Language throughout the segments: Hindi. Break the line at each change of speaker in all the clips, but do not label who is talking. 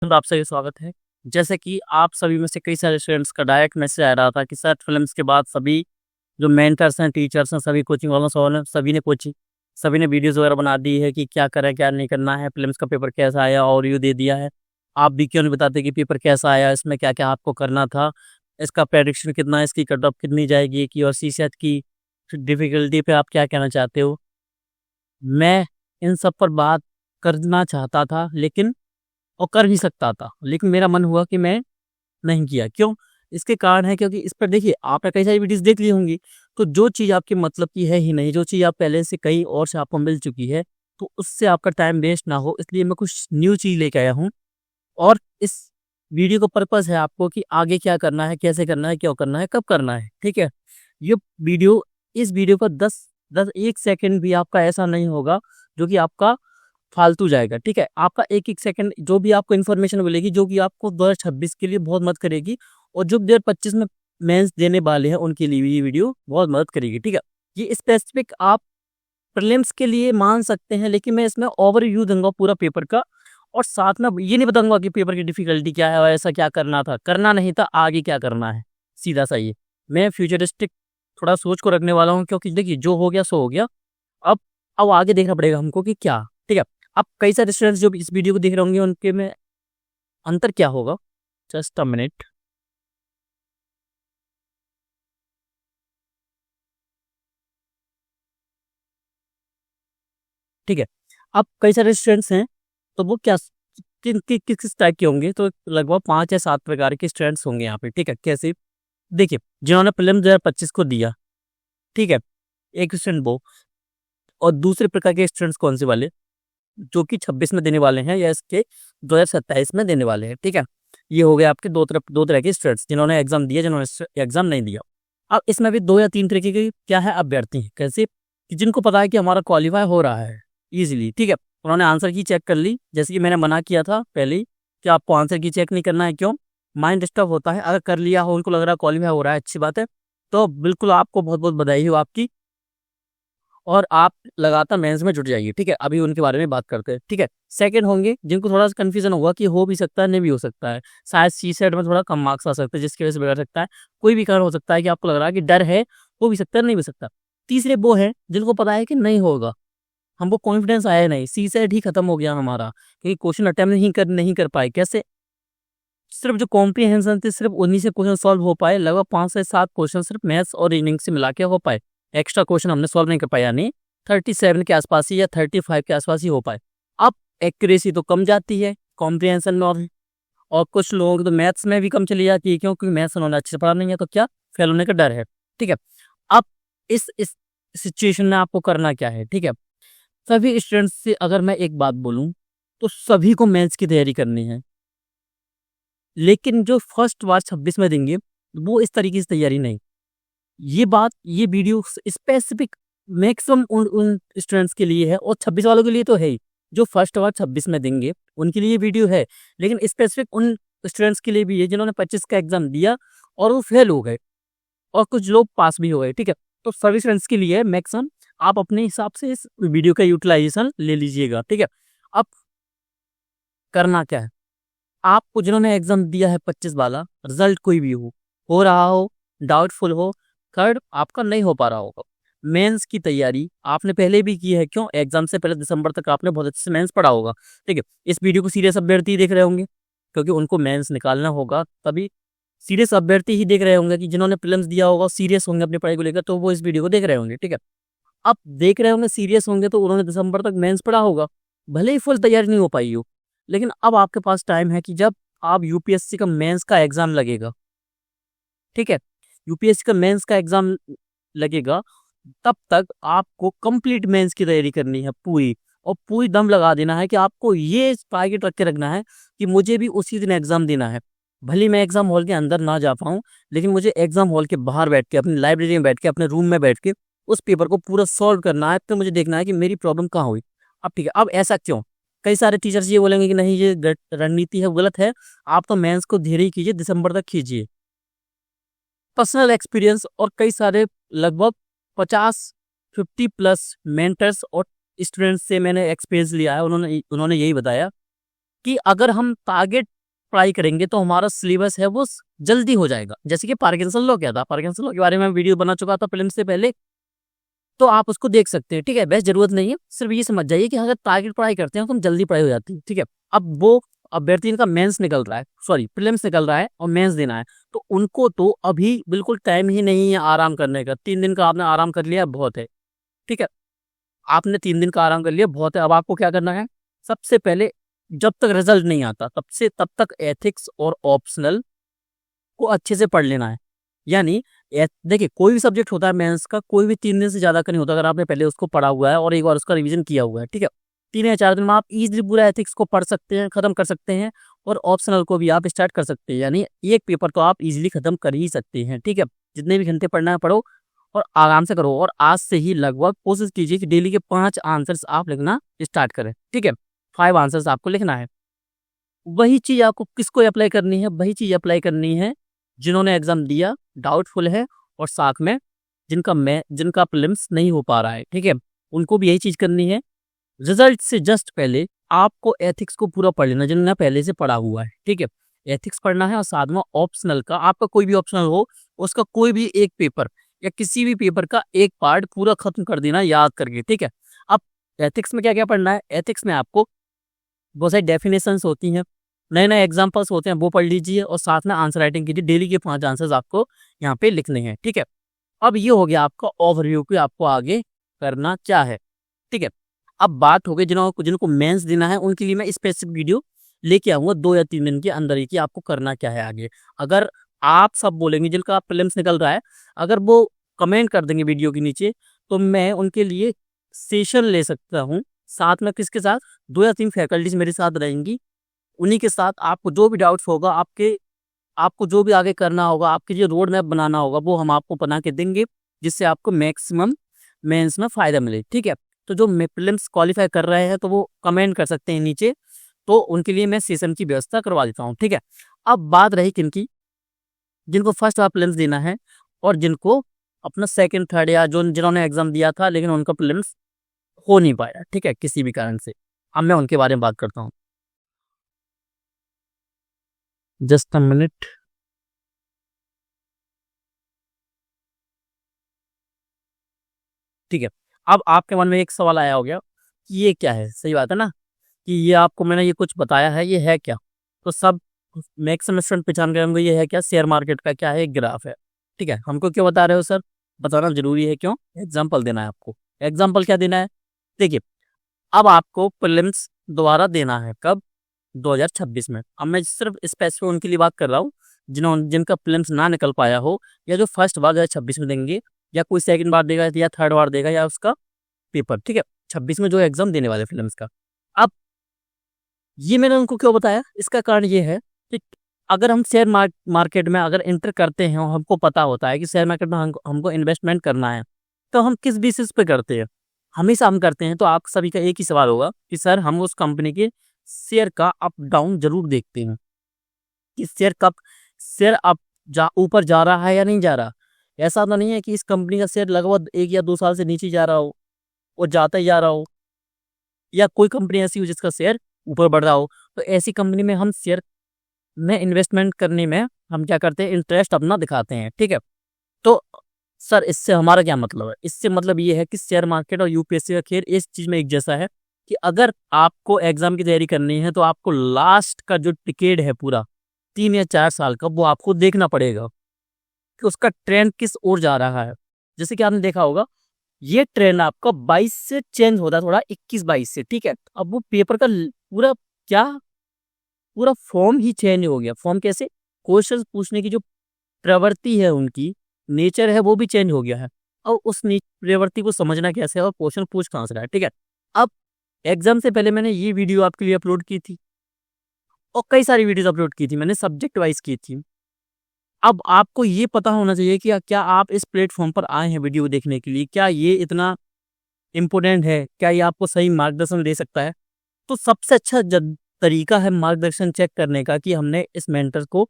तो आप सभी स्वागत है। जैसे कि आप सभी में से कई सारे स्टूडेंट्स का डायरेक्ट मैसेज आ रहा था कि सर फिल्म्स के बाद सभी जो मेंटर्स हैं, टीचर्स हैं, सभी कोचिंग वालों से सभी ने कोचिंग सभी ने वीडियोस वगैरह बना दी है कि क्या करें क्या नहीं करना है, फिल्म्स का पेपर कैसा आया और यू दे दिया है। आप भी क्यों नहीं बताते कि पेपर कैसा आया, इसमें क्या क्या आपको करना था, इसका प्रेडिक्शन कितना है, इसकी कट ऑफ कितनी जाएगी कि और सी सेट की डिफिकल्टी पे आप क्या कहना चाहते हो। मैं इन सब पर बात करना चाहता था लेकिन और कर भी सकता था, लेकिन मेरा मन हुआ कि मैं नहीं किया। क्यों? इसके कारण है क्योंकि इस पर देखिए आपने कई सारी वीडियोस देख ली होंगी, तो जो चीज़ आपके मतलब की है ही नहीं, जो चीज़ आप पहले से कहीं और से आपको मिल चुकी है, तो उससे आपका टाइम वेस्ट ना हो इसलिए मैं कुछ न्यू चीज़ लेके आया हूँ। और इस वीडियो का पर्पस है आपको कि आगे क्या करना है, कैसे करना है, क्यों करना है, कब करना है। ठीक है? ये वीडियो इस वीडियो का 1 सेकंड भी आपका ऐसा नहीं होगा जो कि आपका फालतू जाएगा। ठीक है? आपका एक सेकंड जो भी आपको इन्फॉर्मेशन मिलेगी जो कि आपको 2026 के लिए बहुत मदद करेगी और जो 2025 में मेंस देने वाले हैं उनके लिए भी ये वीडियो बहुत मदद करेगी। ठीक है? ये स्पेसिफिक आप प्रीलिम्स के लिए मान सकते हैं, लेकिन मैं इसमें ओवरव्यू दूंगा पूरा पेपर का और साथ में ये नहीं बताऊंगा कि पेपर की डिफिकल्टी क्या है और ऐसा क्या करना था, करना नहीं था, आगे क्या करना है। सीधा सा ये मैं फ्यूचरिस्टिक थोड़ा सोच को रखने वाला हूँ, क्योंकि देखिए जो हो गया सो हो गया। अब अब आगे देखना पड़ेगा हमको कि क्या। ठीक है? अब कई सारे स्टूडेंट्स जो इस वीडियो को देख रहे होंगे उनके में अंतर क्या होगा। Just a minute. ठीक है? अब कई सारे स्टूडेंट्स हैं, तो वो क्या किस टाइप के होंगे, तो लगभग 5 या 7 प्रकार के स्टूडेंट्स होंगे यहाँ पे। ठीक है? कैसे? देखिए, जिन्होंने प्रीलिम्स 2025 को दिया, ठीक है, एक स्टूडेंट वो, और दूसरे प्रकार के स्टूडेंट्स कौन से वाले, जो कि 26 में देने वाले हैं या इसके 2027 में देने वाले हैं। ठीक है? ये हो गया आपके दो तरह के स्टूडेंट्स, जिन्होंने एग्जाम दिया, जिन्होंने एग्जाम नहीं दिया। अब इसमें भी 2 या 3 तरीके के क्या है अभ्यर्थी हैं। कैसे? कि जिनको पता है कि हमारा क्वालिफाई हो रहा है इजीली। ठीक है? उन्होंने आंसर की चेक कर ली, जैसे कि मैंने मना किया था पहले ही कि आपको आंसर की चेक नहीं करना है। क्यों? माइंड डिस्टर्ब होता है। अगर कर लिया हो, उनको लग रहा है क्वालिफाई हो रहा है, अच्छी बात है, तो बिल्कुल आपको बहुत बहुत बधाई हो आपकी, और आप लगातार मेंस में जुट जाइए। ठीक है? अभी उनके बारे में बात करते हैं। ठीक है? सेकंड होंगे जिनको थोड़ा सा कंफ्यूजन होगा कि हो भी सकता है, नहीं भी हो सकता है, शायद सी सेट में थोड़ा कम मार्क्स आ सकते हैं जिसकी वजह से बिगड़ सकता है। कोई भी कारण हो सकता है कि आपको लग रहा है कि डर है, हो भी सकता है, नहीं भी सकता। तीसरे वो हैं जिनको पता है कि नहीं होगा, हमको कॉन्फिडेंस आया नहीं, सी सेट ही खत्म हो गया हमारा, क्योंकि क्वेश्चन अटेम्प्ट नहीं कर पाए। कैसे? सिर्फ जो कॉम्प्रीहेंशन थे सिर्फ उन्हीं से क्वेश्चन सॉल्व हो पाए, लगभग 5 से 7 क्वेश्चन सिर्फ मैथ्स और रीजनिंग से मिला के हो पाए। एक्स्ट्रा क्वेश्चन हमने सॉल्व नहीं कर पाया, यानी 37 के आसपास ही या 35 के आसपास ही हो पाए। अब एक्यूरेसी तो कम जाती है कॉम्प्रीहेंशन में, और कुछ लोगों की तो मैथ्स में भी कम चली जाती है, क्योंकि मैथ्स उन्होंने अच्छे से पढ़ा नहीं है, तो क्या फेल होने का डर है। ठीक है? अब इस सिचुएशन में आपको करना क्या है। ठीक है? सभी स्टूडेंट्स से अगर मैं एक बात बोलूं, तो सभी को मैथ्स की तैयारी करनी है, लेकिन जो फर्स्ट बार 26 में देंगे वो इस तरीके से तैयारी नहीं। ये वीडियो स्पेसिफिक मैक्सिमम उन स्टूडेंट्स के लिए है, और 26 वालों के लिए तो है ही, जो फर्स्ट बार 26 में देंगे उनके लिए ये वीडियो है, लेकिन स्पेसिफिक उन स्टूडेंट्स के लिए भी है जिन्होंने 25 का एग्जाम दिया और वो फेल हो गए, और कुछ लोग पास भी हो गए। ठीक है? तो सभी स्टूडेंट्स के लिए मैक्सिमम आप अपने हिसाब से इस वीडियो का यूटिलाइजेशन ले लीजिएगा। ठीक है? अब करना क्या है, आपको जिन्होंने एग्जाम दिया है 25 वाला, रिजल्ट कोई भी हो रहा हो, डाउटफुल हो, थर्ड आपका नहीं हो पा रहा होगा, मेंस की तैयारी आपने पहले भी की है। क्यों? एग्जाम से पहले दिसंबर तक आपने बहुत अच्छे से मेंस पढ़ा होगा। ठीक है? इस वीडियो को सीरियस अभ्यर्थी देख रहे होंगे, क्योंकि उनको मेंस निकालना होगा, तभी सीरियस अभ्यर्थी ही देख रहे होंगे कि जिन्होंने प्रीलिम्स दिया होगा, सीरियस होंगे अपनी पढ़ाई को लेकर, तो वो इस वीडियो को देख रहे होंगे। ठीक है? अब देख रहे होंगे सीरियस होंगे तो उन्होंने दिसंबर तक मेंस पढ़ा होगा, भले ही फुल तैयारी नहीं हो पाई हो, लेकिन अब आपके पास टाइम है कि जब आप यूपीएससी का मेंस का एग्जाम लगेगा, ठीक है, यूपीएससी का मेंस का एग्जाम लगेगा, तब तक आपको कंप्लीट मेंस की तैयारी करनी है पूरी, और पूरी दम लगा देना है कि आपको ये टारगेट रख के रखना है कि मुझे भी उसी दिन एग्जाम देना है। भले मैं एग्जाम हॉल के अंदर ना जा पाऊँ, लेकिन मुझे एग्जाम हॉल के बाहर बैठ के, अपनी लाइब्रेरी में बैठ के, अपने रूम में बैठ के उस पेपर को पूरा सॉल्व करना है। तो मुझे देखना है कि मेरी प्रॉब्लम कहाँ हुई। अब ठीक है, अब ऐसा क्यों? कई सारे टीचर्स ये बोलेंगे कि नहीं ये रणनीति है, वो गलत है, आप तो मेंस को धीरे ही कीजिए, दिसंबर तक कीजिए। पर्सनल एक्सपीरियंस और कई सारे लगभग 50-50 प्लस मेंटर्स और स्टूडेंट्स से मैंने एक्सपीरियंस लिया है, उन्होंने उन्होंने यही बताया कि अगर हम टारगेट पढ़ाई करेंगे तो हमारा सिलेबस है वो जल्दी हो जाएगा। जैसे कि पार्किंसन लॉ क्या था, पार्किंसन लॉ के बारे में वीडियो बना चुका था फिल्म से पहले, तो आप उसको देख सकते हैं। ठीक है, बस जरूरत नहीं है, सिर्फ ये समझ जाइए कि अगर टारगेट पढ़ाई करते हैं तो हम जल्दी पढ़ाई हो जाती है। ठीक है, अब वो अभ्यर्थी का मेंस निकल रहा है, सॉरी प्रीलिम्स निकल रहा है और मेंस देना है, तो उनको तो अभी बिल्कुल टाइम ही नहीं है आराम करने का। 3 दिन का आपने आराम कर लिया बहुत है। ठीक है, आपने 3 दिन का आराम कर लिया बहुत है। अब आपको क्या करना है, सबसे पहले जब तक रिजल्ट नहीं आता तब तक एथिक्स और ऑप्शनल को अच्छे से पढ़ लेना है। यानी देखिए कोई भी सब्जेक्ट होता है मेंस का, कोई भी 3 दिन से ज़्यादा का नहीं होता अगर आपने पहले उसको पढ़ा हुआ है और एक बार उसका रिवीजन किया हुआ है। ठीक है, 3 या 4 दिन में आप इजीली पूरा एथिक्स को पढ़ सकते हैं, खत्म कर सकते हैं, और ऑप्शनल को भी आप स्टार्ट कर सकते हैं। यानी एक पेपर तो आप इजीली खत्म कर ही सकते हैं। ठीक है, जितने भी घंटे पढ़ना है पढ़ो और आराम से करो, और आज से ही लगभग कोशिश कीजिए कि डेली के 5 आंसर्स आप लिखना स्टार्ट करें। ठीक है, 5 आंसर्स आपको लिखना है। वही चीज़ आपको किसको अप्लाई करनी है, वही चीज़ अप्लाई करनी है जिन्होंने एग्जाम दिया, डाउटफुल है, और साथ में जिनका प्रीलिम्स नहीं हो पा रहा है। ठीक है, उनको भी यही चीज़ करनी है। रिजल्ट से जस्ट पहले आपको एथिक्स को पूरा पढ़ लेना, जिन्होंने पहले से पढ़ा हुआ है। ठीक है, एथिक्स पढ़ना है, और साथ में ऑप्शनल का, आपका कोई भी ऑप्शनल हो उसका कोई भी एक पेपर या किसी भी पेपर का एक पार्ट पूरा खत्म कर देना याद करके। ठीक है, अब एथिक्स में क्या क्या पढ़ना है, एथिक्स में आपको बहुत सारी डेफिनेशंस होती हैं, नए नए एग्जाम्पल्स होते हैं, वो पढ़ लीजिए, और साथ में आंसर राइटिंग कीजिए। डेली के 5 आंसर्स आपको यहाँ पे लिखने हैं। ठीक है, अब ये हो गया आपका ओवरव्यू कि आपको आगे करना क्या है। ठीक है, अब बात हो गई जिनको मेंस देना है, उनके लिए मैं स्पेसिफिक वीडियो लेके आऊँगा 2 या 3 दिन के अंदर ही कि आपको करना क्या है आगे। अगर आप सब बोलेंगे जिनका प्रीलिम्स निकल रहा है, अगर वो कमेंट कर देंगे वीडियो के नीचे, तो मैं उनके लिए सेशन ले सकता हूँ। साथ में किसके साथ, 2 या 3 फैकल्टीज मेरे साथ रहेंगी, उन्हीं के साथ आपको जो भी डाउट्स होगा, आपको जो भी आगे करना होगा, आपके जो रोड मैप बनाना होगा, वो हम आपको बना के देंगे, जिससे आपको मैक्सिमम मेंस में फ़ायदा मिले। ठीक है, तो जो प्रीलिम्स क्वालिफाई कर रहे हैं तो वो कमेंट कर सकते हैं नीचे, तो उनके लिए मैं सेशन की व्यवस्था करवा देता हूँ। ठीक है, अब बात रही किनकी, जिनको फर्स्ट बार प्रीलिम्स देना है और जिनको अपना सेकंड थर्ड या जिन्होंने एग्जाम दिया था लेकिन उनका प्रीलिम्स हो नहीं पाया, ठीक है, किसी भी कारण से। अब मैं उनके बारे में बात करता हूँ। Just a minute. ठीक है, अब आपके मन में एक सवाल आया हो गया कि ये क्या है, सही बात है ना, कि ये आपको मैंने ये कुछ बताया है, ये है क्या। तो सब मैक्सिमम स्टूडेंट पहचान गए होंगे ये है क्या, शेयर मार्केट का क्या है, एक ग्राफ है। ठीक है, हमको क्यों बता रहे हो सर, बताना जरूरी है, क्यों, एग्जाम्पल देना है आपको। एग्जाम्पल क्या देना है, देखिए अब आपको प्रीलिम्स दोबारा देना है, कब, 2026 में। अब मैं सिर्फ स्पेसिफिक उनके लिए बात कर रहा हूँ जिनका प्रीलिम्स ना निकल पाया हो, या जो फर्स्ट बार 2026 में देंगे, या कोई सेकंड बार देगा या थर्ड बार देगा, या उसका पेपर। ठीक है, 26 में जो एग्जाम देने वाले प्रीलिम्स का। अब ये मैंने उनको क्यों बताया, इसका कारण ये है कि अगर हम शेयर मार्केट में अगर एंटर करते हैं और हमको पता होता है कि शेयर मार्केट में हमको इन्वेस्टमेंट करना है, तो हम किस बेसिस पे करते हैं, हमेशा हम करते हैं। तो आप सभी का एक ही सवाल होगा कि सर हम उस कंपनी के शेयर का अप डाउन जरूर देखते हैं कि शेयर अप ऊपर जा रहा है या नहीं जा रहा। ऐसा तो नहीं है कि इस कंपनी का शेयर लगभग 1 या 2 साल से नीचे जा रहा हो और जाता ही जा रहा हो, या कोई कंपनी ऐसी हो जिसका शेयर ऊपर बढ़ रहा हो। तो ऐसी कंपनी में हम शेयर में इन्वेस्टमेंट करने में हम क्या करते हैं, इंटरेस्ट अपना दिखाते हैं। ठीक है, तो सर इससे हमारा क्या मतलब है, इससे मतलब ये है कि शेयर मार्केट और यूपीएससी का खेल इस चीज़ में एक जैसा है कि अगर आपको एग्जाम की तैयारी करनी है तो आपको लास्ट का जो टिकेट है पूरा 3 या 4 साल का, वो आपको देखना पड़ेगा कि उसका ट्रेंड किस ओर जा रहा है। जैसे कि आपने देखा होगा ये ट्रेंड आपका 22 से चेंज होता है थोड़ा, 21-22 से। ठीक है, अब वो पेपर का पूरा क्या, पूरा फॉर्म ही चेंज हो गया। फॉर्म कैसे, क्वेश्चन पूछने की जो प्रवृत्ति है, उनकी नेचर है, वो भी चेंज हो गया है। और उस प्रवृत्ति को समझना कैसे है और क्वेश्चन पूछ कहाँ से रहा है। ठीक है, अब एग्जाम से पहले मैंने ये वीडियो आपके लिए अपलोड की थी और कई सारी वीडियोस अपलोड की थी, मैंने सब्जेक्ट वाइज की थी। अब आपको ये पता होना चाहिए कि क्या आप इस प्लेटफॉर्म पर आए हैं वीडियो देखने के लिए, क्या ये इतना इम्पोर्टेंट है, क्या ये आपको सही मार्गदर्शन दे सकता है। तो सबसे अच्छा तरीका है मार्गदर्शन चेक करने का कि हमने इस मेंटर को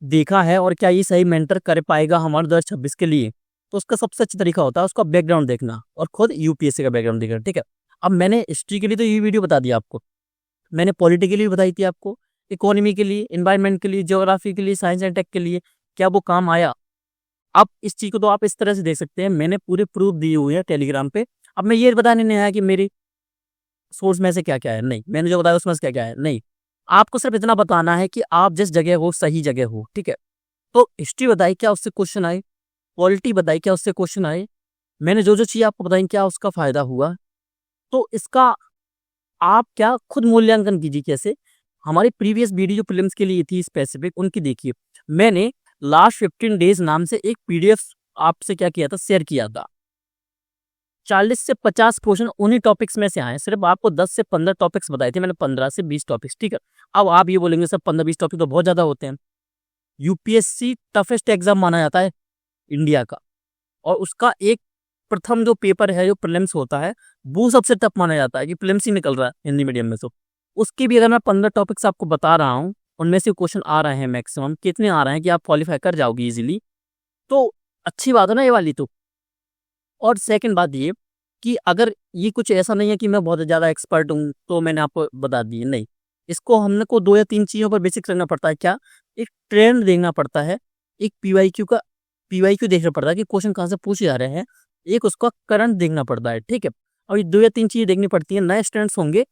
देखा है और क्या ये सही मेंटर कर पाएगा हमारे 2026 के लिए। तो उसका सबसे अच्छा तरीका होता है उसका बैकग्राउंड देखना और खुद यूपीएससी का बैकग्राउंड देखना। ठीक है, अब मैंने हिस्ट्री के लिए तो ये वीडियो बता दिया आपको, मैंने पॉलिटी के लिए भी बताई थी आपको, इकोनॉमी के लिए, एनवायरनमेंट के लिए, ज्योग्राफी के लिए, साइंस एंड टेक के लिए, क्या वो काम आया? अब इस चीज को तो आप इस तरह से देख सकते हैं, मैंने पूरे प्रूफ दिए हुए हैं टेलीग्राम पे। अब मैं ये बताने नहीं आया कि मेरी सोर्स में से क्या क्या है, नहीं, मैंने जो बताया उसमें से क्या क्या है, नहीं। आपको सिर्फ इतना बताना है कि आप जिस जगह हो सही जगह हो, ठीक है। तो हिस्ट्री बताई, क्या उससे क्वेश्चन आए? पॉलिटी बताई, क्या उससे क्वेश्चन आए? मैंने जो जो चीज आपको बताई, क्या उसका फायदा हुआ? तो इसका आप क्या खुद मूल्यांकन कीजिए कैसे। हमारी प्रीवियस वीडियो जो प्रीलिम्स के लिए थी स्पेसिफिक, उनकी देखिए। मैंने लास्ट 15 डेज नाम से एक पीडीएफ आपसे क्या किया था, शेयर किया था। 40 से 50 क्वेश्चन उन्हीं टॉपिक्स में से आए। सिर्फ आपको 10 से 15 टॉपिक्स बताए थे मैंने, 15 से 20 टॉपिक्स, ठीक है। अब आप ये बोलेंगे सर 15-20 टॉपिक तो बहुत ज्यादा होते हैं। यूपीएससी टफेस्ट एग्जाम माना जाता है इंडिया का, और उसका एक प्रथम जो पेपर है, जो प्रीलिम्स होता है, वो सबसे टफ माना जाता है कि प्रीलिम्स ही निकल रहा है हिंदी मीडियम में। तो उसकी भी अगर मैं 15 टॉपिक्स आपको बता रहा हूँ, उनमें से क्वेश्चन आ रहे हैं मैक्सिमम, कितने आ रहे हैं कि आप क्वालिफाई कर जाओगे इजीली, तो अच्छी बात है ना ये वाली तो। और सेकंड बात ये कि अगर ये कुछ ऐसा नहीं है कि मैं बहुत ज़्यादा एक्सपर्ट हूँ तो मैंने आपको बता दी, नहीं। इसको हमने को 2 या 3 चीज़ों पर बेसिक करना पड़ता है। क्या? एक ट्रेंड देखना पड़ता है, एक पीवाईक्यू देखना पड़ता है कि क्वेश्चन कहाँ से पूछे जा रहे हैं, एक उसका करंट देखना पड़ता है, ठीक है। और ये 2 या 3 चीज़ें देखनी पड़ती हैं। नए स्टूडेंट्स होंगे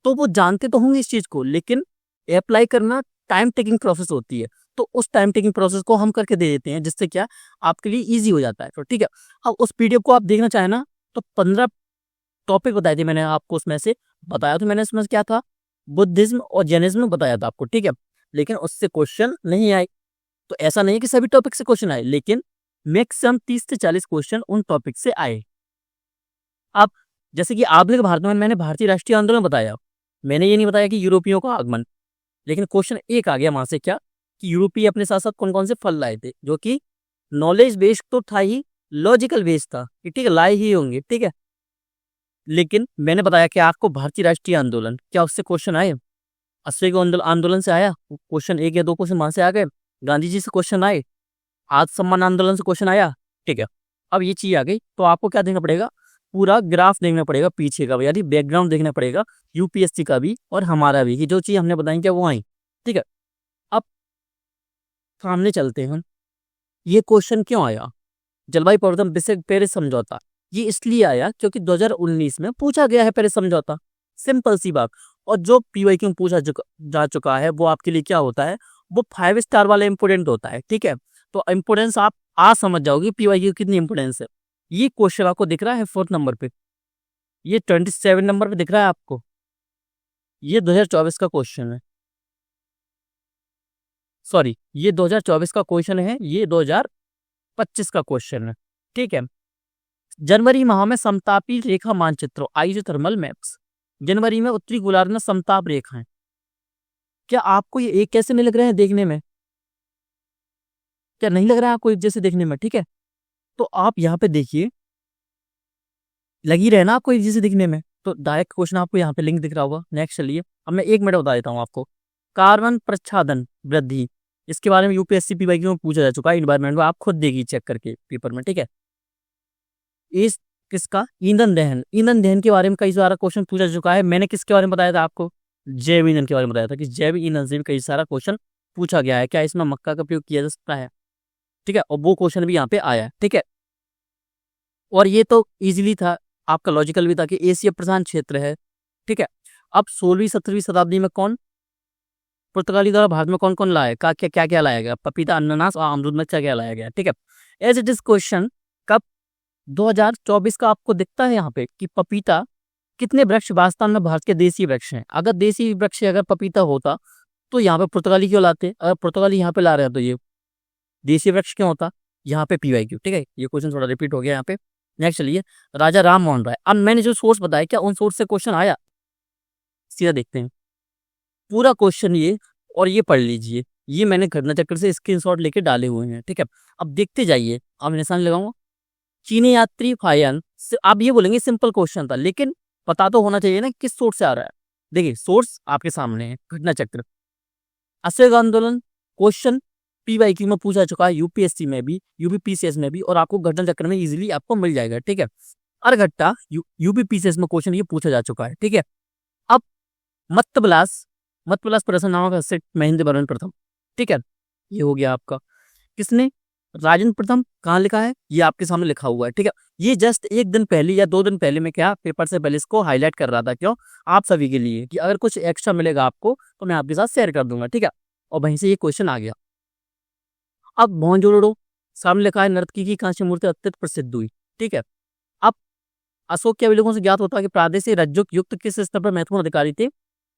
तो वो जानते तो होंगे इस चीज़ को, लेकिन अप्लाई करना टाइम टेकिंग प्रोसेस होती है। तो उस टाइम टेकिंग प्रोसेस को हम करके दे देते हैं, जिससे क्या आपके लिए ईज़ी हो जाता है। तो ठीक है, अब उस पीडीएफ को आप देखना चाहें ना, तो 15 टॉपिक बताए थे मैंने आपको, उसमें से बताया तो मैंने इसमें से क्या था, बुद्धिज्म और जैनिज्म बताया था आपको, ठीक है। लेकिन उससे क्वेश्चन नहीं आए। तो ऐसा नहीं है कि सभी टॉपिक से क्वेश्चन आए, लेकिन मैक्सिमम 30 से 40 क्वेश्चन उन टॉपिक से आए। अब जैसे कि आधुनिक भारत में मैंने भारतीय राष्ट्रीय आंदोलन बताया, मैंने ये नहीं बताया कि यूरोपियों का आगमन। लेकिन क्वेश्चन एक आ गया वहां से, क्या कि यूरोपीय अपने साथ साथ कौन कौन से फल लाए थे, जो कि नॉलेज बेस्ड तो था ही, लॉजिकल बेस्ड था कि ठीक है लाए ही होंगे, ठीक है। लेकिन मैंने बताया कि आपको भारतीय राष्ट्रीय आंदोलन, क्या उससे क्वेश्चन आए? असहयोग आंदोलन से आया क्वेश्चन, एक या दो क्वेश्चन वहां से आ गए। गांधी जी से क्वेश्चन आए, आत्मसम्मान आंदोलन से क्वेश्चन आया, ठीक है। अब ये चीज आ गई तो आपको क्या देखना पड़ेगा, पूरा ग्राफ देखना पड़ेगा पीछे का, यानी बैकग्राउंड देखना पड़ेगा यूपीएससी का भी और हमारा भी, कि जो चीज हमने बताई क्या वो आई, ठीक है। अब सामने चलते हैं, ये क्वेश्चन क्यों आया, जलवायु परिवर्तन विषय पेरिस समझौता, ये इसलिए आया क्योंकि 2019 में पूछा गया है पेरिस समझौता, सिंपल सी बात। और जो पीवाईक्यू पूछा जा चुका है वो आपके लिए क्या होता है, वो 5 स्टार वाला इंपोर्टेंट होता है, ठीक है। तो इंपोर्टेंस आप आज समझ जाओगे पीवाईक्यू कितनी इंपोर्टेंस है। ये क्वेश्चन आपको दिख रहा है 4th नंबर पे, ये 27 नंबर पे दिख रहा है आपको, ये 2024 का क्वेश्चन है, सॉरी ये 2024 का क्वेश्चन है, ये 2025 का क्वेश्चन है, ठीक है। जनवरी माह में समतापी रेखा मानचित्रों आइसोथर्मल मैप्स, जनवरी में उत्तरी गोलार्ध में समताप रेखाएं, क्या आपको ये एक कैसे नहीं लग रहे हैं देखने में? क्या नहीं लग रहा है आपको एक जैसे देखने में? ठीक है, तो आप यहाँ पे देखिए, लगी रहे ना आपको एक जैसे दिखने में, तो डायरेक्ट क्वेश्चन आपको यहाँ पे लिंक दिख रहा होगा। नेक्स्ट चलिए, अब मैं 1 मिनट बता देता हूँ आपको। कार्बन प्रच्छादन वृद्धि, इसके बारे में यूपीएससी पीवाईक्यू में पूछा जा चुका है इन्वायरमेंट में, आप खुद देखिए चेक करके पेपर में, ठीक है। इस किसका ईंधन दहन के बारे में कई सारा क्वेश्चन पूछा जा चुका है। मैंने किसके बारे में बताया था आपको, जैव ईंधन के बारे में बताया था कि जैव ईंधन से भी कई सारा क्वेश्चन पूछा गया है, क्या इसमें मक्का का प्रयोग किया जा सकता है, ठीक है। और वो क्वेश्चन भी यहाँ पे आया है, ठीक है। और ये तो इजीली था, आपका लॉजिकल भी था कि एशिया प्रशांत क्षेत्र है, ठीक है। अब 16वीं-17वीं शताब्दी में कौन पुर्तगाली द्वारा भारत में कौन कौन लाया, क्या क्या लाया गया, पपीता, अनानास और अमरूद में क्या क्या लाया गया, ठीक है। एज इट इज क्वेश्चन कब 2024 का आपको दिखता है यहाँ पे कि पपीता कितने वृक्ष वास्तव में भारत के देसी वृक्ष हैं। अगर देसी वृक्ष अगर पपीता होता तो यहाँ पे पुर्तगाली क्यों लाते, अगर पुर्तगाली यहाँ पे ला रहे हैं तो ये देसी वृक्ष क्यों होता, यहाँ पे पीवाईक्यू, ठीक है। ये क्वेश्चन थोड़ा रिपीट हो गया यहाँ पे। नेक्स्ट चलिए, राजा राम मोहन राय, अब मैंने जो सोर्स बताया क्या उन सोर्स से क्वेश्चन आया, सीधा देखते हैं पूरा क्वेश्चन ये, और ये पढ़ लीजिए, ये मैंने घटना चक्र से स्क्रीनशॉट लेके डाले हुए हैं, ठीक है। अब देखते जाइए, अब निशान लगाऊंगा। चीनी यात्री फायन, आप ये बोलेंगे सिंपल क्वेश्चन था, लेकिन पता तो होना चाहिए ना किस सोर्स से आ रहा है। देखिए सोर्स आपके सामने है, घटना चक्र, असहयोग आंदोलन, क्वेश्चन पीवाईक्यू में पूछा चुका है, यूपीएससी में भी, यूपीपीसीएस में भी, और आपको घटना चक्र में इजीली आपको मिल जाएगा, ठीक है। अर्घट्टा यूपीपीसीएस में क्वेश्चन ये पूछा जा चुका है, ठीक है। अब मत्त विलास प्रदर्शन नामक सेट महेंद्र वर्मन प्रथम, ठीक है। ये हो गया आपका, किसने, राजेंद्र प्रथम। कहाँ लिखा है, ये आपके सामने लिखा हुआ है, ठीक है। ये जस्ट 1 दिन पहले या 2 दिन पहले मैं क्या पेपर से पहले इसको हाईलाइट कर रहा था, क्यों, आप सभी के लिए, कि अगर कुछ एक्स्ट्रा मिलेगा आपको तो मैं आपके साथ शेयर कर दूंगा, ठीक है। और वहीं से ये क्वेश्चन आ गया। अब मोहनजोदड़ो, सामने लिखा है नर्तकी की कांस्य मूर्ति अत्यंत प्रसिद्ध हुई, ठीक है। अब अशोक के अभिलेखों से ज्ञात होता है कि प्रादेशिक रज्जुक युक्त किस स्तर पर महत्वपूर्ण अधिकारी थे,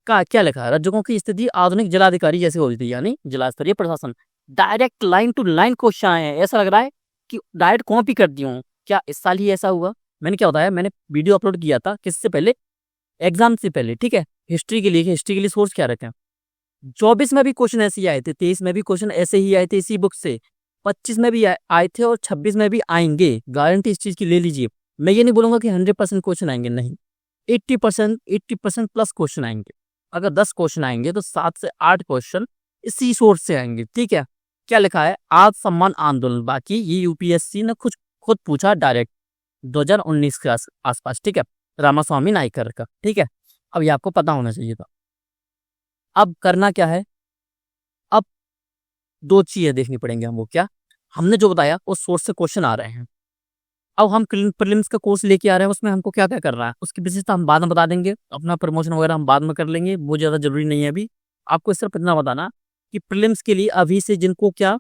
का क्या लिखा है, रज्जुकों की स्थिति आधुनिक जिलाधिकारी जैसे होती थी, यानी जिला स्तरीय प्रशासन। Direct line to line question आए हैं, ऐसा लग रहा है कि डायरेक्ट कॉपी कर दी हूँ। क्या इस साल ही ऐसा हुआ? मैंने क्या बताया, मैंने वीडियो अपलोड किया था किससे पहले, एग्जाम से पहले, ठीक है। हिस्ट्री के लिए सोर्स क्या रखें। 24 में भी क्वेश्चन ऐसे ही आए थे, 23 में भी क्वेश्चन ऐसे ही आए थे इसी बुक से, 25 में भी आए थे और 26 में भी आएंगे, गारंटी इस चीज की ले लीजिए। मैं ये नहीं बोलूंगा कि 100% क्वेश्चन आएंगे, नहीं, 80% प्लस क्वेश्चन आएंगे। अगर 10 क्वेश्चन आएंगे तो 7 से 8 क्वेश्चन इसी सोर्स से आएंगे, ठीक है। क्या लिखा है, आज सम्मान आंदोलन, बाकी ये यूपीएससी ने खुद पूछा डायरेक्ट 2019 के आसपास, ठीक है, रामास्वामी नायकर का, ठीक है। अब ये आपको पता होना चाहिए था। अब करना क्या है, अब 2 चीजें देखनी पड़ेंगी हमको। क्या, हमने जो बताया उस सोर्स से क्वेश्चन आ रहे हैं। अब हम प्रीलिम्स का कोर्स लेके आ रहे हैं, उसमें हमको क्या क्या करना है, उसकी विशेषता हम बाद में बता देंगे, अपना प्रमोशन वगैरह हम बाद में कर लेंगे, वो ज़्यादा जरूरी नहीं है अभी। आपको सिर्फ इतना बताना कि प्रीलिम्स के लिए अभी से जिनको क्या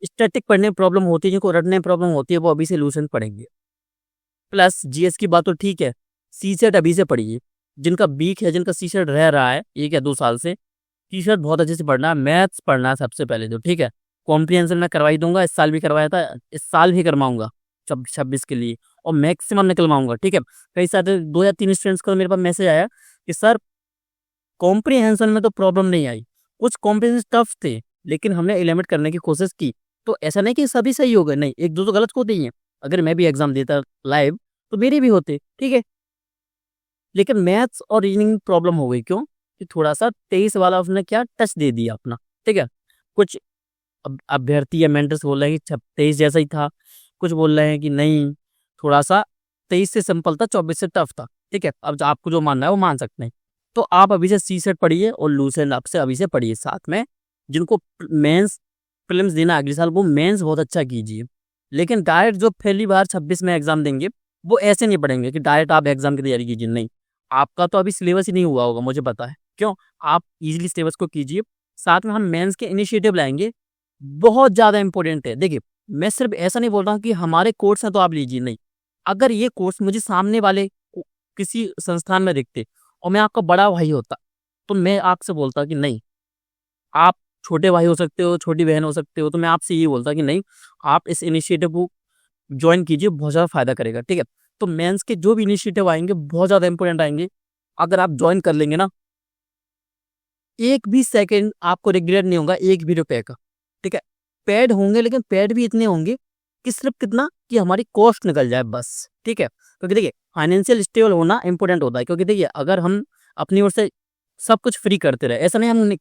स्टैटिक पढ़ने में प्रॉब्लम होती है, जिनको रटने में प्रॉब्लम होती है, वो अभी से लूसेंट पढ़ेंगे। प्लस जीएस की बात तो ठीक है, सी सेट अभी से पढ़िए। जिनका वीक है, जिनका सी सेट रह रहा है 1 या 2 साल से, टी शर्ट बहुत अच्छे से पढ़ना है, मैथ्स पढ़ना है सबसे पहले तो, ठीक है। कॉम्प्रिहेंशन मैं करवा ही दूंगा, इस साल भी करवाया था, इस साल भी करवाऊंगा 26 के लिए, और मैक्सिमम निकलवाऊंगा, ठीक है। कई सारे 2 या 3 स्टूडेंट्स को मेरे पास मैसेज आया कि सर कॉम्प्रिहेंशन में तो प्रॉब्लम नहीं आई, कुछ कॉम्प्रिहेंशन टफ थे, लेकिन हमने एलिमिनेट करने की कोशिश की। तो ऐसा नहीं कि सभी सही हो गए, नहीं, 1-2 तो गलत होते ही हैं। अगर मैं भी एग्जाम देता लाइव तो मेरे भी होते, ठीक है। लेकिन मैथ्स और रीजनिंग प्रॉब्लम हो गई, क्यों, कि थोड़ा सा 23 वाला उसने क्या टच दे दिया अपना, ठीक है। कुछ अभ्यर्थी या मेंटर्स बोल रहे हैं कि 23 जैसा ही था, कुछ बोल रहे हैं कि नहीं, थोड़ा सा 23 से सिंपल था, 24 से टफ था, ठीक है। अब आपको जो मानना है वो मान सकते हैं। तो आप अभी से सी सेट पढ़िए और लूसेंट आप से अभी से पढ़िए साथ में। जिनको मेंस प्रीलिम्स देना अगले साल, वो मेंस बहुत अच्छा कीजिए। लेकिन डायरेक्ट जो पहली बार 26 में एग्जाम देंगे वो ऐसे नहीं पढ़ेंगे कि डायरेक्ट आप एग्जाम की तैयारी कीजिए, नहीं। आपका तो अभी सिलेबस ही नहीं हुआ होगा, मुझे पता है, क्यों। आप इजीली सिलेबस को कीजिए, साथ में हम मेंस के इनिशिएटिव लाएंगे, बहुत ज़्यादा इंपॉर्टेंट है। देखिए, मैं सिर्फ ऐसा नहीं बोल रहा हूँ कि हमारे कोर्स हैं तो आप लीजिए, नहीं। अगर ये कोर्स मुझे सामने वाले किसी संस्थान में दिखते और मैं आपका बड़ा भाई होता, तो मैं आपसे बोलता कि नहीं, आप छोटे भाई हो सकते हो, छोटी बहन हो सकते हो, तो मैं आपसे ये बोलता कि नहीं, आप इस इनिशिएटिव को ज्वाइन कीजिए, बहुत ज़्यादा फायदा करेगा, ठीक है। तो मेंस के जो भी इनिशिएटिव आएंगे बहुत ज़्यादा इंपॉर्टेंट आएंगे। अगर आप ज्वाइन कर लेंगे ना, 1 भी सेकंड आपको रिग्रेट नहीं होगा, 1 भी रुपए का, ठीक है। पेड होंगे, लेकिन पेड भी इतने होंगे कि सिर्फ कितना, कि हमारी कॉस्ट निकल जाए बस, ठीक है। क्योंकि देखिए, फाइनेंशियल स्टेबल होना इंपॉर्टेंट होता है, क्योंकि देखिए अगर हम अपनी ओर से सब कुछ फ्री करते रहे, ऐसा नहीं हम नहीं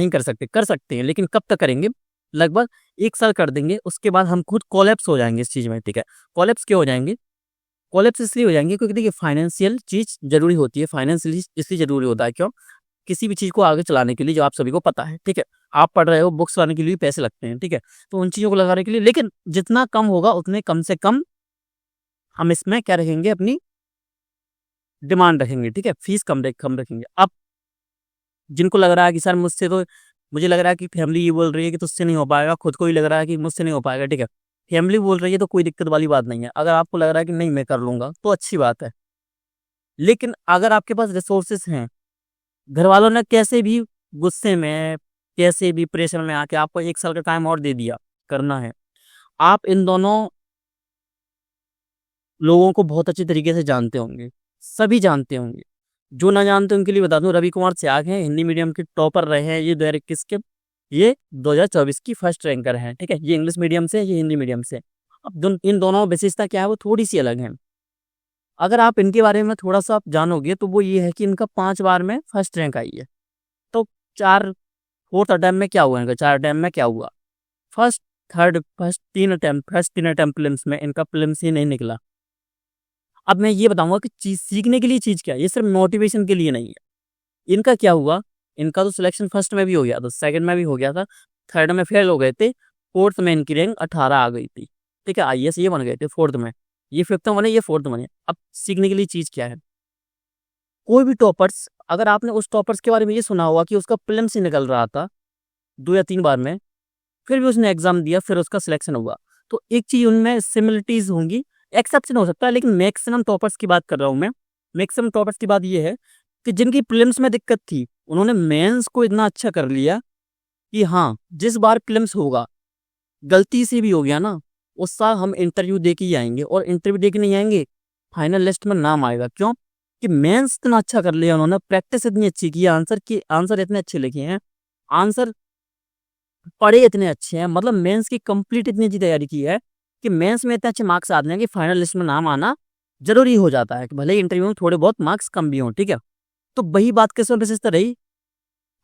कर सकते हैं, लेकिन कब तक करेंगे, लगभग 1 साल कर देंगे, उसके बाद हम खुद कोलैप्स हो जाएंगे इस चीज़ में, ठीक है। कोलैप्स क्यों हो जाएंगे, कोलैप्स इसलिए हो जाएंगे क्योंकि देखिए फाइनेंशियल चीज़ जरूरी होती है, फाइनेंशियली इसलिए जरूरी होता है, क्यों, किसी भी चीज़ को आगे चलाने के लिए, जो आप सभी को पता है, ठीक है। आप पढ़ रहे हो, बुक्स लाने के लिए भी पैसे लगते हैं, ठीक है। तो उन चीज़ों को लगाने के लिए, लेकिन जितना कम होगा उतने कम से कम हम इसमें क्या रखेंगे, अपनी डिमांड रखेंगे, ठीक है, फीस कम रखेंगे। अब जिनको लग रहा है कि सर मुझसे तो, मुझे लग रहा है कि फैमिली ये बोल रही है कि तुझसे नहीं हो पाएगा, खुद को ही लग रहा है कि मुझसे नहीं हो पाएगा, ठीक है। फैमिली बोल रही है तो कोई दिक्कत वाली बात नहीं है। अगर आपको लग रहा है कि नहीं मैं कर लूंगा तो अच्छी बात है, लेकिन अगर आपके पास रिसोर्सेस हैं, घर वालों ने कैसे भी गुस्से में, कैसे भी प्रेशर में आके आपको 1 साल का टाइम और दे दिया, करना है, आप इन दोनों लोगों को बहुत अच्छे तरीके से जानते होंगे, सभी जानते होंगे। जो ना जानते उनके लिए बता दूं, रवि कुमार त्याग हैं, हिंदी मीडियम के टॉपर रहे हैं, ये 2021 के, ये 2024 की फर्स्ट रैंकर हैं, ठीक है। ये इंग्लिश मीडियम से, ये हिंदी मीडियम से। अब इन दोनों विशेषता क्या है, वो थोड़ी सी अलग है। अगर आप इनके बारे में थोड़ा सा आप जानोगे तो वो ये है कि इनका 5 बार में फर्स्ट रैंक आई है। तो 4th अटेम्प्ट में क्या हुआ, इनका 4 अटेम्प्ट में क्या हुआ, फर्स्ट 3 अटेम्प्ट प्रीलिम्स में इनका प्रीलिम्स ही नहीं निकला। अब मैं ये बताऊंगा कि चीज सीखने के लिए चीज क्या है, ये सिर्फ मोटिवेशन के लिए नहीं है, इनका क्या हुआ, इनका तो सिलेक्शन फर्स्ट में भी हो गया था, सेकंड में भी हो गया था, थर्ड में फेल हो गए थे, फोर्थ में इनकी रैंक 18 आ गई थी। ठीक है, आईएएस ये बन गए थे फोर्थ में, ये फिफ्थ में बने, ये फोर्थ में बने। अब सीखने के लिए चीज़ क्या है, कोई भी टॉपर्स, अगर आपने उस टॉपर्स के बारे में ये सुना होगा कि उसका प्रीलिम्स ही निकल रहा था 2 या 3 बार में, फिर भी उसने एग्जाम दिया, फिर उसका सिलेक्शन हुआ, तो एक चीज उनमें सिमिलरिटीज होंगी, एक्सेप्शन हो सकता है, लेकिन मैक्सिमम टॉपर्स की बात कर रहा हूँ मैं। मैक्सिमम टॉपर्स की बात ये है कि जिनकी प्रीलिम्स में दिक्कत थी, उन्होंने मेंस को इतना अच्छा कर लिया कि हाँ, जिस बार प्रीलिम्स होगा, गलती से भी हो गया ना, उस साल हम इंटरव्यू दे के ही आएंगे, और इंटरव्यू दे के नहीं आएंगे, फाइनल लिस्ट में नाम आएगा। क्यों? कि मेंस इतना अच्छा कर लिया उन्होंने, प्रैक्टिस इतनी अच्छी की, आंसर इतने अच्छे लिखे हैं, आंसर पढ़े इतने अच्छे हैं, मतलब मेंस की कंप्लीट इतनी अच्छी तैयारी की है कि मेंस में इतने अच्छे मार्क्स आते हैं कि फाइनल लिस्ट में नाम आना जरूरी हो जाता है, कि भले इंटरव्यू में थोड़े बहुत मार्क्स कम भी हों। ठीक है, तो वही बात किस बेसिस पर रही,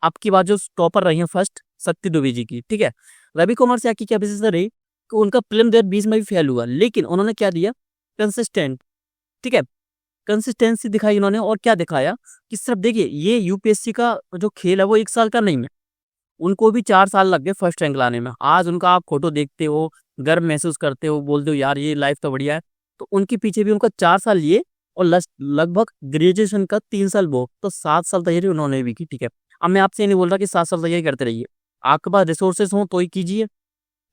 आपकी बात जो टॉपर रही है फर्स्ट शक्ति दुबे जी की। ठीक है, रवि कुमार से की क्या बेसिस पर रही कि उनका प्रीलिम 2020 में भी फेल हुआ, लेकिन उन्होंने क्या दिया, कंसिस्टेंट। ठीक है, कंसिस्टेंसी दिखाई उन्होंने, और क्या दिखाया कि सिर्फ देखिए, ये यूपीएससी का जो खेल है वो 1 साल का नहीं है, उनको भी 4 साल लग गए फर्स्ट रैंक लाने में। आज उनका आप फोटो देखते हो, गर्व महसूस करते हो, बोलते हो यार ये लाइफ तो बढ़िया है, तो उनके पीछे भी उनका 4 साल ये, और लगभग ग्रेजुएशन का 3 साल वो, तो 7 साल तैयारी उन्होंने भी की। ठीक है, अब मैं आपसे ये नहीं बोल रहा कि 7 साल तैयारी करते रहिए, आपके पास रिसोर्सेस हो तो ही कीजिए,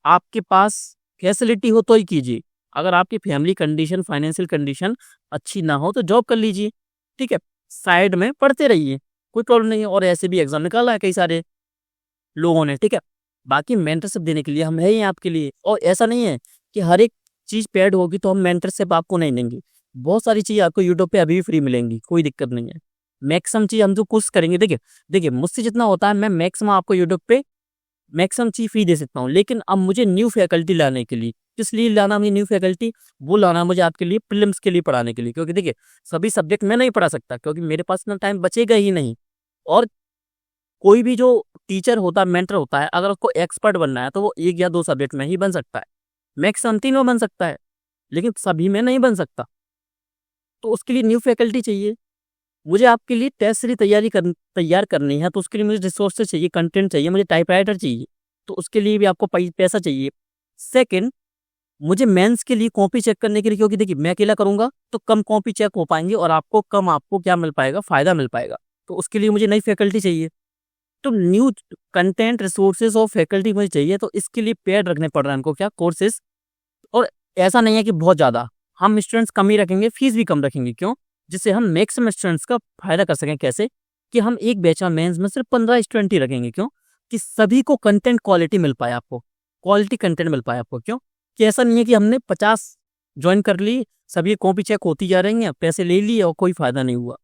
आपके पास फैसिलिटी हो तो ही कीजिए, अगर आपकी फैमिली कंडीशन, फाइनेंशियल कंडीशन अच्छी ना हो तो जॉब कर लीजिए। ठीक है, साइड में पढ़ते रहिए, कोई प्रॉब्लम नहीं है, और ऐसे भी एग्जाम निकाला है कई सारे लोगों ने। ठीक है, बाकी मेंटरशिप देने के लिए हम है ही आपके लिए, और ऐसा नहीं है कि हर एक चीज पेड होगी तो हम मेंटरशिप आपको नहीं देंगे, बहुत सारी चीज आपको यूट्यूब पे अभी भी फ्री मिलेंगी, कोई दिक्कत नहीं है। मैक्सिमम चीज हम जो कोशिश करेंगे, देखिए देखिए मुझसे जितना होता है मैं मैक्सिमम आपको यूट्यूब पे मैक्सिमम चीज फ्री दे सकता हूँ, लेकिन अब मुझे न्यू फैकल्टी लाने के लिए, किस लिए लाना मुझे न्यू फैकल्टी, वो लाना मुझे आपके लिए प्रीलिम्स के लिए पढ़ाने के लिए, क्योंकि देखिए सभी सब्जेक्ट मैं नहीं पढ़ा सकता, क्योंकि मेरे पास इतना टाइम बचेगा ही नहीं। और कोई भी जो टीचर होता है, मेंटर होता है, अगर उसको एक्सपर्ट बनना है तो वो 1 या 2 सब्जेक्ट में ही बन सकता है, मैक्सिमम 3 में बन सकता है, लेकिन सभी में नहीं बन सकता। तो उसके लिए न्यू फैकल्टी चाहिए, मुझे आपके लिए टेस्ट सीरीज तैयार करनी है, तो उसके लिए मुझे रिसोर्सेज चाहिए, कंटेंट चाहिए, मुझे टाइपराइटर चाहिए, तो उसके लिए भी आपको पैसा चाहिए। सेकंड, मुझे मेंस के लिए कॉपी चेक करने के लिए, क्योंकि देखिए मैं अकेला करूंगा तो कम कॉपी चेक हो पाएंगे, और आपको क्या मिल पाएगा, फायदा मिल पाएगा, तो उसके लिए मुझे नई फैकल्टी चाहिए। तो न्यू कंटेंट, रिसोर्सेज और फैकल्टी मुझे चाहिए, तो इसके लिए पेड रखने पड़ रहे हैं हमको, क्या, कोर्सेज। और ऐसा नहीं है कि बहुत ज़्यादा, हम स्टूडेंट्स कम ही रखेंगे, फीस भी कम रखेंगे। क्यों? जिससे हम मैक्सिमम स्टूडेंट्स का फायदा कर सकें। कैसे? कि हम एक बैच में मेंस में सिर्फ 15 स्टूडेंट ही रखेंगे। क्यों? कि सभी को कंटेंट क्वालिटी मिल पाए, आपको क्वालिटी कंटेंट मिल पाए आपको। क्यों? कि ऐसा नहीं है कि हमने 50 ज्वाइन कर ली, सभी कॉपी चेक होती जा रही हैं, पैसे ले लिए और कोई फायदा नहीं हुआ।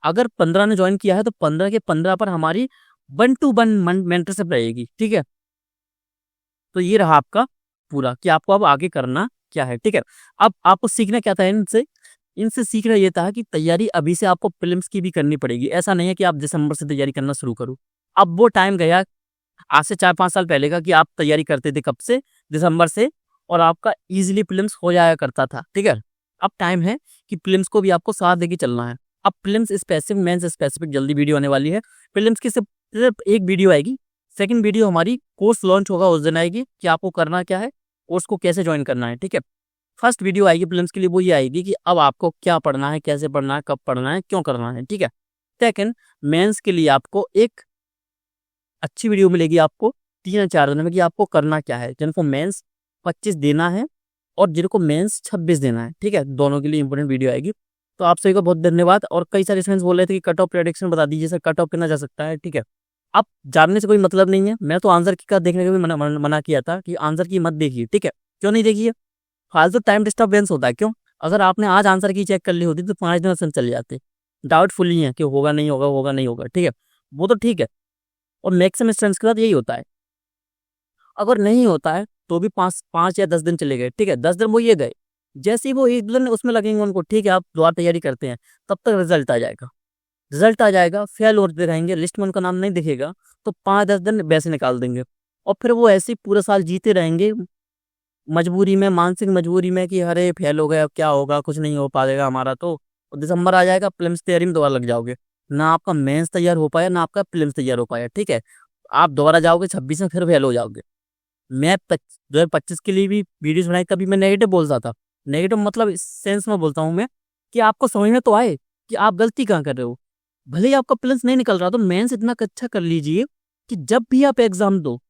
अगर 15 ने ज्वाइन किया है तो 15 के 15 पर हमारी 1 to 1 मेंटरशिप रहेगी। ठीक है, तो ये रहा आपका पूरा कि आपको अब आगे करना क्या है। ठीक है, अब आपको सीखना क्या था इनसे, इनसे सीखना ये था कि तैयारी अभी से आपको प्रीलिम्स की भी करनी पड़ेगी। ऐसा नहीं है कि आप दिसंबर से तैयारी करना शुरू करो। अब वो टाइम गया आज से 4-5 साल पहले का, कि आप तैयारी करते थे कब से, दिसंबर से, और आपका इजीली प्रीलिम्स हो जाया करता था। ठीक है, अब टाइम है कि प्रीलिम्स को भी आपको साथ देके चलना है। अब प्रीलिम्स स्पेसिफिक, मेंस स्पेसिफिक जल्दी वीडियो आने वाली है। प्रीलिम्स की सिर्फ एक वीडियो आएगी, सेकंड वीडियो हमारी कोर्स लॉन्च होगा उस दिन आएगी कि आपको करना क्या है, कोर्स को कैसे ज्वाइन करना है। ठीक है, फर्स्ट वीडियो आएगी प्रीलिम्स के लिए, वो ये आएगी कि अब आपको क्या पढ़ना है, कैसे पढ़ना है, कब पढ़ना है, क्यों करना है। ठीक है, सेकंड, मेंस के लिए आपको एक अच्छी वीडियो मिलेगी आपको 3 या 4 दिन में, कि आपको करना क्या है। जिनको मेंस 25 देना है और जिनको मेंस 26 देना है। ठीक है, दोनों के लिए इंपॉर्टेंट वीडियो आएगी। तो आप सभी को बहुत धन्यवाद। और कई सारे स्टूडेंट्स बोल रहे थे कि कट ऑफ प्रेडिक्शन बता दीजिए सर, कट ऑफ कितना जा सकता है। ठीक है, अब जानने से कोई मतलब नहीं है, मैं तो आंसर की का देखने का भी मना किया था कि आंसर की मत देखिए। ठीक है, क्यों नहीं देखिए, फालतू टाइम डिस्टर्बेंस होता है। क्यों? अगर आपने आज आंसर की चेक कर ली होती तो 5 दिन चल जाते, डाउटफुल ही है कि होगा नहीं होगा, होगा नहीं होगा। ठीक है, वो तो ठीक है, और मैक्सिमम स्टूडेंट्स के साथ यही होता है। अगर नहीं होता है तो भी 5 या 10 दिन चले गए। ठीक है, 10 दिन वो ये गए, जैसे ही वो 1 दिन उसमें लगेंगे उनको, ठीक है आप दोबारा तैयारी करते हैं, तब तक रिजल्ट आ जाएगा। रिजल्ट आ जाएगा, फेल होते रहेंगे, लिस्ट में उनका नाम नहीं दिखेगा, तो 5-10 दिन वैसे निकाल देंगे, और फिर वो ऐसे ही पूरा साल जीते रहेंगे मजबूरी में, मानसिक मजबूरी में, कि अरे फेल हो गए अब क्या होगा, कुछ नहीं हो पाएगा हमारा, तो दिसंबर आ जाएगा, प्रीलिम्स तैयारी में दोबारा लग जाओगे। ना आपका मेंस तैयार हो पाया, ना आपका प्रीलिम्स तैयार हो पाया, ठीक है। आप दोबारा जाओगे 26 में, फिर फेल हो जाओगे। मैं 2025 के लिए भी वीडियोस बनाई, कभी मैं नेगेटिव बोलता था। नेगेटिव मतलब इस सेंस में बोलता हूँ मैं कि आपको समझ में तो आए कि आप गलती कहाँ कर रहे हो। भले ही आपका प्रीलिम्स नहीं निकल रहा, तो मेंस इतना अच्छा कर लीजिए कि जब भी आप एग्जाम दो,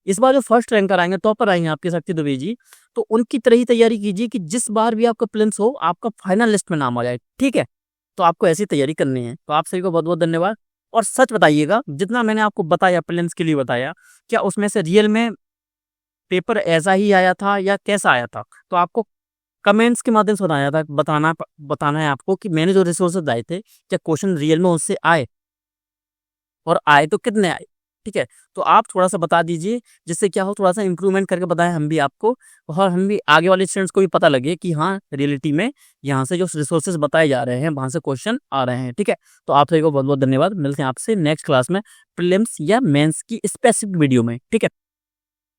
इस बार जो फर्स्ट रैंकर आएंगे, टॉपर आएंगे आपके शक्ति दुबे जी, तो उनकी तरह ही तैयारी कीजिए कि जिस बार भी आपका प्रीलिम्स हो, आपका फाइनल लिस्ट में नाम आ जाए, ठीक है। तो आपको ऐसी तैयारी करनी है। तो आप सभी को बहुत बहुत धन्यवाद। और सच बताइएगा, जितना मैंने आपको बताया, प्रीलिम्स के लिए बताया, क्या उसमें से रियल में पेपर ऐसा ही आया था या कैसा आया था? तो आपको कमेंट्स के माध्यम से बताया था, बताना है आपको कि मैंने जो रिसोर्सेज दिए थे, क्या क्वेश्चन रियल में उससे आए, और आए तो कितने आए, ठीक है। तो आप थोड़ा सा बता दीजिए, जिससे क्या हो, थोड़ा सा इंप्रूवमेंट करके बताएं हम भी आपको, और हम भी आगे वाले स्टूडेंट्स को भी पता लगे कि हाँ, रियलिटी में यहाँ से जो रिसोर्सेज बताए जा रहे हैं, वहाँ से क्वेश्चन आ रहे हैं, ठीक है। तो आप सभी को बहुत बहुत धन्यवाद। मिलते हैं आपसे नेक्स्ट क्लास में प्रीलिम्स या मेंस की स्पेसिफिक वीडियो में, ठीक है।